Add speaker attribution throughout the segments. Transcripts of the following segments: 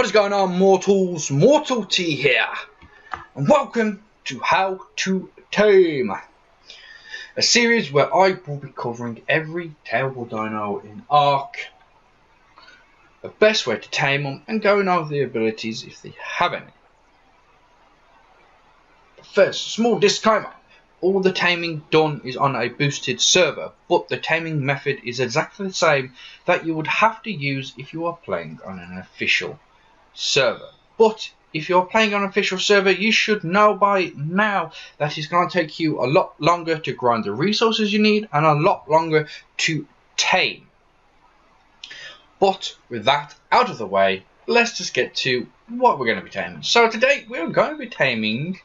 Speaker 1: What is going on, mortals? Mortal T here, and welcome to How to Tame, a series where I will be covering every tameable dino in Ark, the best way to tame them, and going over the abilities if they have any. But first, small disclaimer. All the taming done is on a boosted server, but the taming method is exactly the same that you would have to use if you are playing on an official server. But if you're playing on an official server, you should know by now that it's going to take you a lot longer to grind the resources you need and a lot longer to tame. But with that out of the way, let's just get to what we're going to be taming. So today we're going to be taming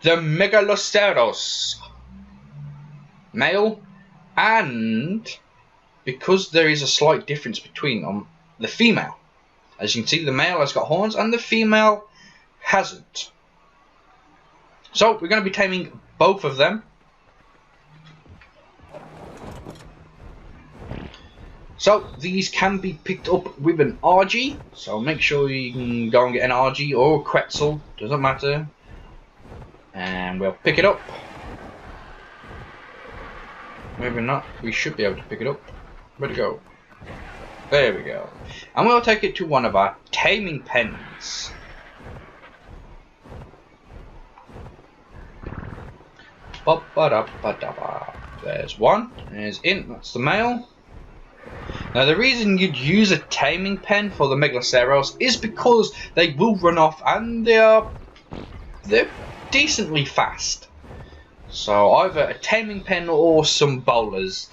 Speaker 1: the Megaloceros male, and because there is a slight difference between them, the female. As you can see, the male has got horns and the female hasn't. So we're going to be taming both of them. So these can be picked up with an RG, so make sure you can go and get an RG or a Quetzal, doesn't matter. And we'll pick it up. Maybe not. We should be able to pick it up. Where'd it go? There we go. And we'll take it to one of our taming pens. There's one. There's in. That's the male. Now the reason you'd use a taming pen for the Megaloceros is because they will run off, and they're decently fast. So either a taming pen or some bowlers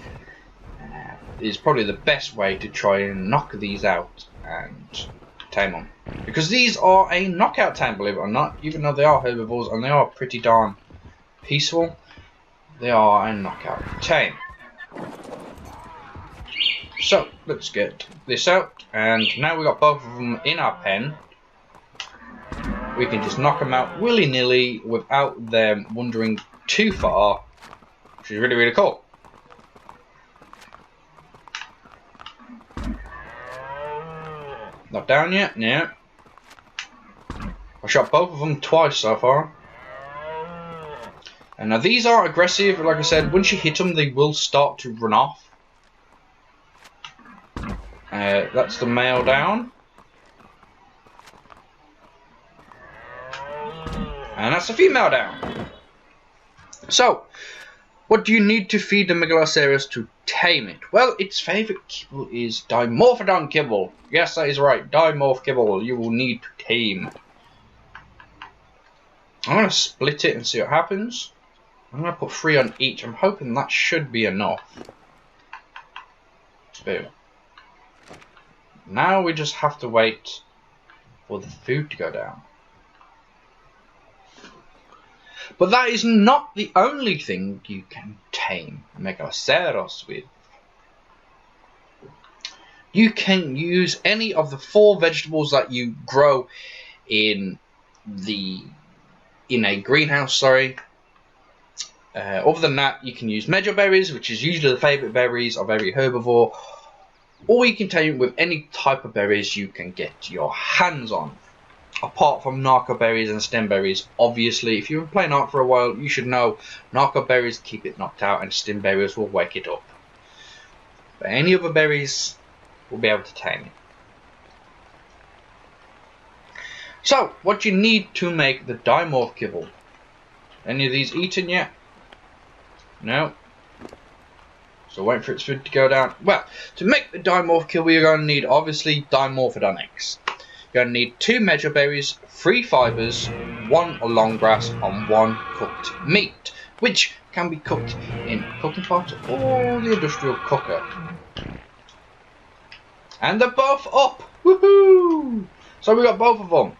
Speaker 1: is probably the best way to try and knock these out and tame them, because these are a knockout tame, believe it or not. Even though they are herbivores and they are pretty darn peaceful, they are a knockout tame. So let's get this out, and now we got both of them in our pen. We can just knock them out willy-nilly without them wandering too far, which is really cool. Not down yet? No. I shot both of them twice so far. And now these are aggressive. Like I said, once you hit them, they will start to run off. That's the male down. And that's the female down. So, what do you need to feed the Megaloceros to tame it? Well, its favourite kibble is Dimorphodon kibble. Yes, that is right. Dimorph kibble you will need to tame. I'm going to split it and see what happens. I'm going to put 3 on each. I'm hoping that should be enough. Boom. Now we just have to wait for the food to go down. But that is not the only thing you can tame Megaloceros with. You can use any of the 4 vegetables that you grow in a greenhouse, sorry. Other than that, you can use medjool berries, which is usually the favourite berries of every herbivore, or you can tame it with any type of berries you can get your hands on. Apart from narco berries and stem berries. Obviously, if you've been playing Ark for a while, you should know narco berries keep it knocked out and stem berries will wake it up. But any other berries will be able to tame it. So, what you need to make the dimorph kibble. Any of these eaten yet? No. So wait for its food to go down. Well, to make the dimorph kibble, you're going to need obviously Dimorphodon eggs. You're going to need 2 medjool berries, 3 fibres, 1 long grass, and 1 cooked meat, which can be cooked in a cooking pot or the industrial cooker. And they're both up! Woohoo! So we got both of them.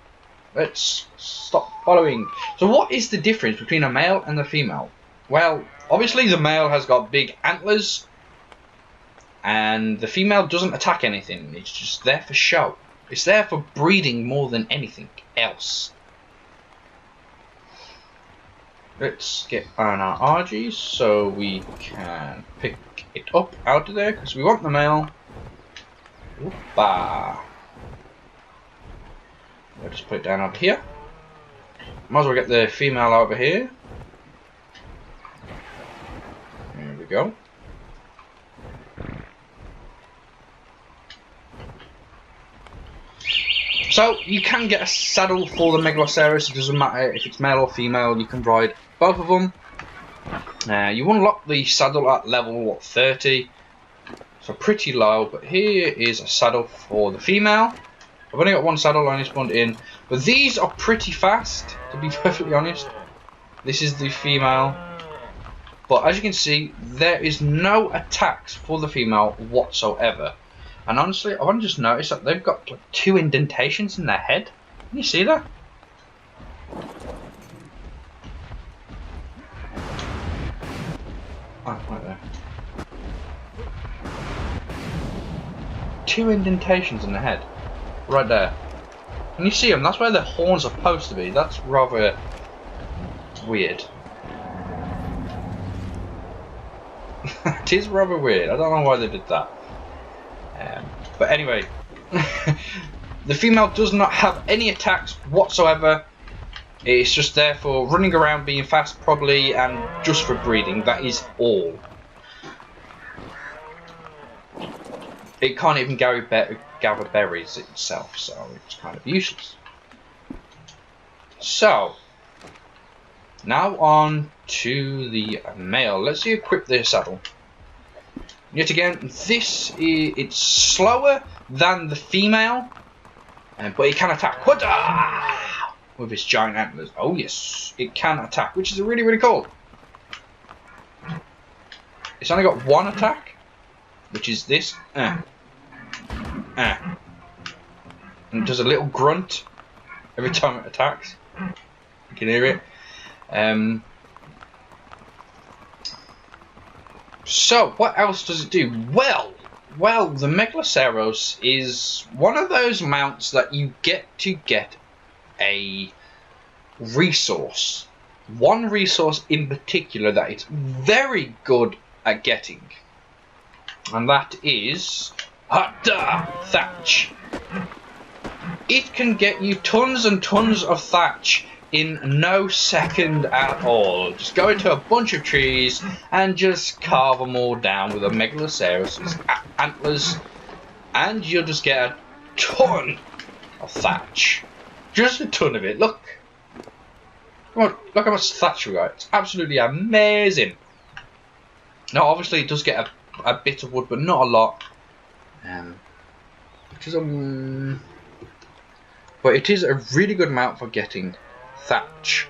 Speaker 1: Let's stop following. So what is the difference between a male and a female? Well, obviously the male has got big antlers, and the female doesn't attack anything. It's just there for show. It's there for breeding more than anything else. Let's get on our RGs so we can pick it up out of there, because we want the male. Whoopah. I'll just put it down over here. Might as well get the female over here. There we go. So you can get a saddle for the Megaloceros. It doesn't matter if it's male or female. You can ride both of them. You unlock the saddle at level 30, so pretty low. But here is a saddle for the female. I've only got one saddle, I only spawned in, but these are pretty fast, to be perfectly honest. This is the female, but as you can see, there is no attacks for the female whatsoever. And honestly, I want to just notice that they've got like 2 indentations in their head. Can you see that? Oh, right there. 2 indentations in the head. Right there. Can you see them? That's where the horns are supposed to be. That's rather weird. It is rather weird. I don't know why they did that. But anyway, the female does not have any attacks whatsoever. It's just there for running around, being fast probably, and just for breeding. That is all. It can't even gather berries itself, so it's kind of useless. So, now on to the male. Let's equip the saddle. Yet again, it's slower than the female, but it can attack with its giant antlers. Oh yes, it can attack, which is really, really cool. It's only got one attack, which is this. And it does a little grunt every time it attacks. You can hear it. So, what else does it do? Well, the Megaloceros is one of those mounts that you get to get a resource. One resource in particular that it's very good at getting. And that is thatch. It can get you tons and tons of thatch in no second at all. Just go into a bunch of trees and just carve them all down with a Megaloceros' antlers, and you'll just get a ton of thatch. Just a ton of it. Look. Come on, look how much thatch we got. It's absolutely amazing. Now, obviously, it does get a bit of wood, but not a lot. But it is a really good mount for getting thatch.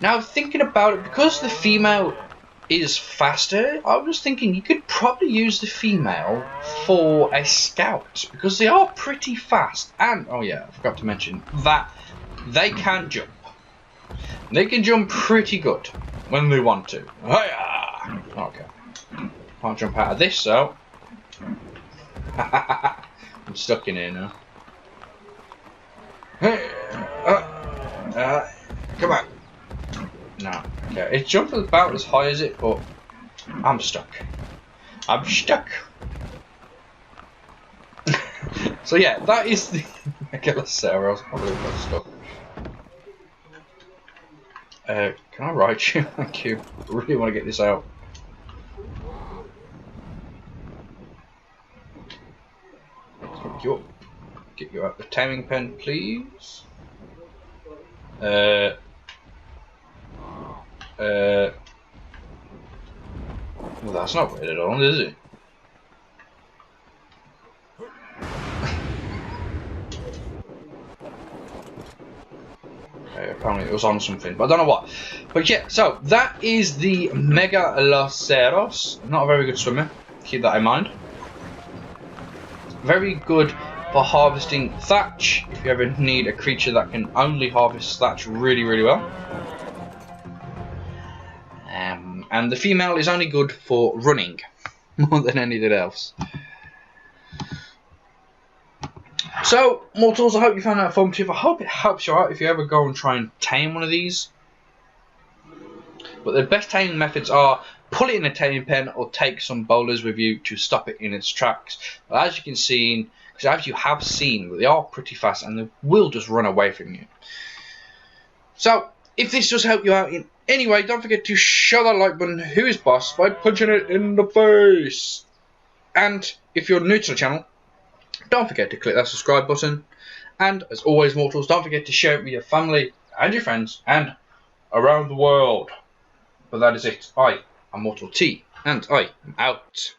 Speaker 1: Now, thinking about it, because the female is faster, I was thinking you could probably use the female for a scout, because they are pretty fast. And, oh yeah, I forgot to mention that they can jump. They can jump pretty good when they want to. Hiya! Okay. Can't jump out of this, so. I'm stuck in here now. Come on. No. Okay. It jumped about as high as it, but I'm stuck. I'm stuck. So yeah, that is the Megaloceros. I believe that's stuck. Can I ride you? Thank you. I really want to get this out. Get you out the taming pen, please. Well, that's not right at all, is it? Okay, apparently it was on something, but I don't know what. But yeah, so that is the Megaloceros. Not a very good swimmer. Keep that in mind. Very good for harvesting thatch, if you ever need a creature that can only harvest thatch really, really well. And the female is only good for running, more than anything else. So, mortals, I hope you found that informative. I hope it helps you out if you ever go and try and tame one of these. But the best taming methods are pull it in a taming pen or take some bowlers with you to stop it in its tracks. But as you can see, because as you have seen, they are pretty fast and they will just run away from you. So if this does help you out in any way, don't forget to show that like button, who is boss, by punching it in the face. And if you're new to the channel, don't forget to click that subscribe button. And as always, mortals, don't forget to share it with your family and your friends and around the world. But that is it. I am Mortal T, and I am out.